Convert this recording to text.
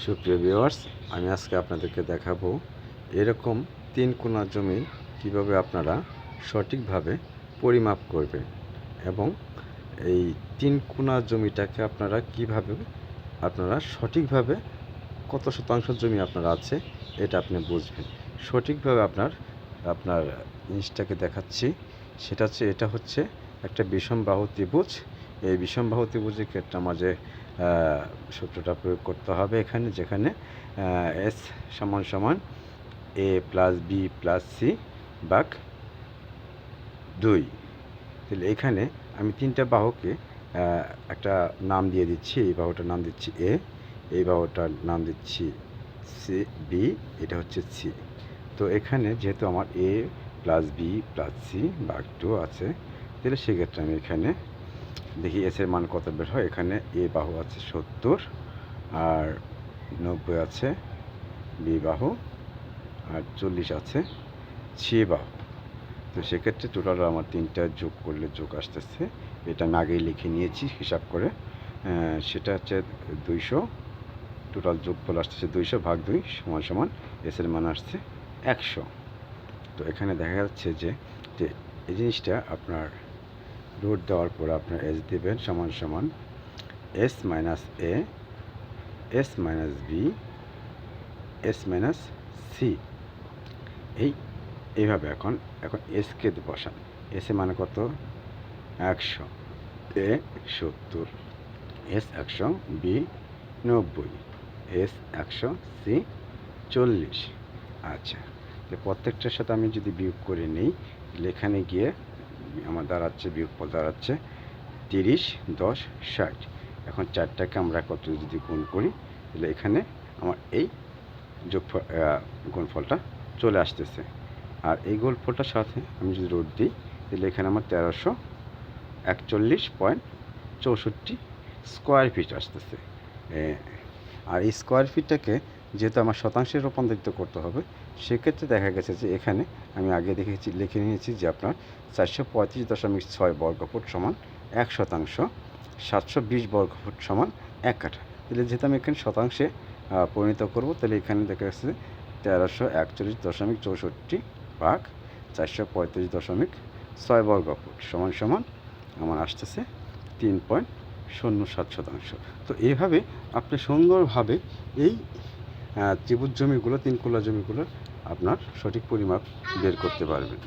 সুপ্রিয় ভিউয়ার্স, আমি আজকে আপনাদেরকে দেখাবো এরকম 3 কোণা জমি কিভাবে আপনারা সঠিকভাবে পরিমাপ করবেন এবং এই 3 কোণা জমিটাকে আপনারা কিভাবে সঠিকভাবে কত শতাংশ জমি আপনার আছে এটা আপনি বুঝবেন। সঠিকভাবে আপনার জিনিসটাকে দেখাচ্ছি। এটা হচ্ছে একটা বিষমবাহু ত্রিভুজ। এই বিষমবাহু ত্রিভুজের ক্ষেত্রে আমাদের সূত্রটা প্রয়োগ করতে হবে এখানে, যেখানে এস সমান সমান এ প্লাস বি প্লাস সি ভাগ 2। তাহলে এখানে আমি 3টা বাহুকে একটা নাম দিয়ে দিচ্ছি। এই বাহুটার নাম দিচ্ছি এ, এই বাহুটার নাম দিচ্ছি সি, বি, এটা হচ্ছে সি। তো এখানে যেহেতু আমার এ প্লাস বি প্লাস সি ভাগ 2 আছে, তাহলে সেক্ষেত্রে আমি এখানে দেখি এসের মান কত বের হয়। এখানে এ বাহু আছে 70 আর 90 আছে বি বাহু আর 40 আছে সি বাহু। তো সেক্ষেত্রে টোটাল আমার 3টা যোগ করলে যোগ আসতেছে, এটা আমি আগেই লিখে নিয়েছি হিসাব করে। সেটা হচ্ছে 200, টোটাল যোগফল আসতেছে 200 ভাগ 2 সমান সমান এসের মান আসছে 100। তো এখানে দেখা যাচ্ছে যে এই জিনিসটা আপনার রুট দেওয়ার পর আপনার এস দেবেন সমান সমান S minus A, S minus B, S minus C. এইভাবে এখন এসকে বসান। এসে মানে কত? 100, A 70, S 100, B 90, S 100, C 40। আচ্ছা, তো প্রত্যেকটার সাথে আমি যদি বিয়োগ করে নিই, এখানে গিয়ে আমার দাঁড়াচ্ছে, বিয়োগফল দাঁড়াচ্ছে 30, 10, 60। এখন 4টাকে আমরা কত যদি গুণ করি, তাহলে এখানে আমার এই যোগফল গুণফলটা চলে আসতেছে। আর এই গুণফলটার সাথে আমি যদি রুট দিই, তাহলে এখানে আমার 1341.64 স্কোয়ার ফিট আসতেছে। আর এই স্কোয়ার ফিটটাকে যেহেতু আমার শতাংশে রূপান্তরিত করতে হবে, সেক্ষেত্রে দেখা গেছে যে এখানে আমি আগে লিখে নিয়েছি যে আপনার 435.6 বর্গফুট সমান 1%, 720 বর্গফুট সমান 1 কাঠা। তাহলে যেহেতু আমি এখানে শতাংশে পরিণত করব, তাহলে এখানে দেখা যাচ্ছে 1341.64 ভাগ 435.6 বর্গফুট সমান সমান আমার আসতেছে 3.07%। তো এইভাবে আপনি সুন্দরভাবে এই ত্রিভুজ জমিগুলো, 3 কোণা জমিগুলো আপনার সঠিক পরিমাপ বের করতে পারবেন।